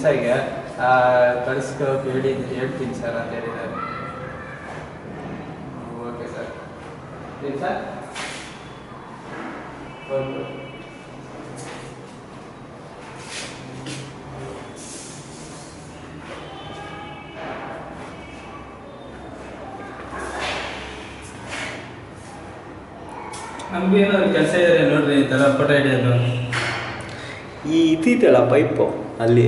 ಕೆಲ್ಸಗೆ ಕಳಿಸ್ಕೋಕೆ ಹೇಳ್ತೀನಿ ಸರ್ ಅಂತ ಹೇಳಿದ್ದಾರೆ. Okay sir. ಏನು ಸರ್? ಓಕೆ. ನಮ್ಗೆ ಏನಾದ್ರು ಕೆಲಸ ಇದೆ ನೋಡ್ರಿ, ಈ ಥರ ಫೋಟೋ ಹಿಡಿಯೋದು. ಈ ಇದ್ದಿದ್ದಲ್ಲ ಪೈಪು ಅಲ್ಲಿ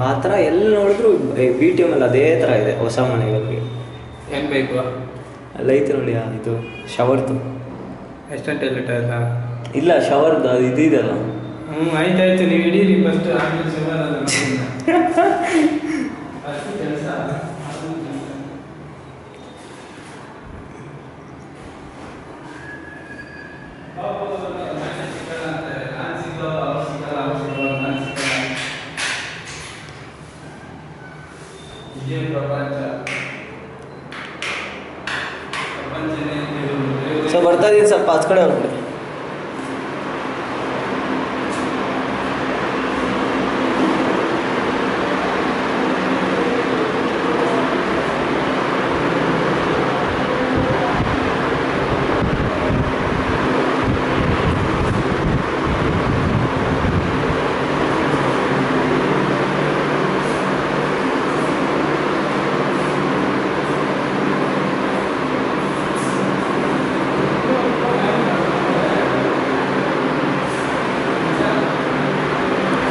ಆ ಥರ ಎಲ್ಲಿ ನೋಡಿದ್ರು BTM ಅಲ್ಲಿ ಅದೇ ಥರ ಇದೆ ಹೊಸ ಮನೆಗಳಿಗೆ. ಏನು ಬೇಕು? ಅಲ್ಲಿ ಐತೆ ನೋಡಿ ಇದು ಶವರ್ದು. ಎಷ್ಟಂಟೆ ಲೀಟರ್? ಇಲ್ಲ ಶವರ್ದು ಅದು ಇದೆಯಲ್ಲ. ಆಯ್ತಾಯ್ತು, ನೀವು ಹಿಡೀರಿ ಫಸ್ಟ್, ಆಮೇಲೆ ಶವರ್ ಅಷ್ಟು ಕೆಲಸ. ಸೊ ಬರ್ತಾ ಇದೀನಿ, ಸ್ವಲ್ಪ ಆಚ ಕಡೆ ಹೋಗ್ಬಿಡಿ.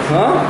ಹಾಂ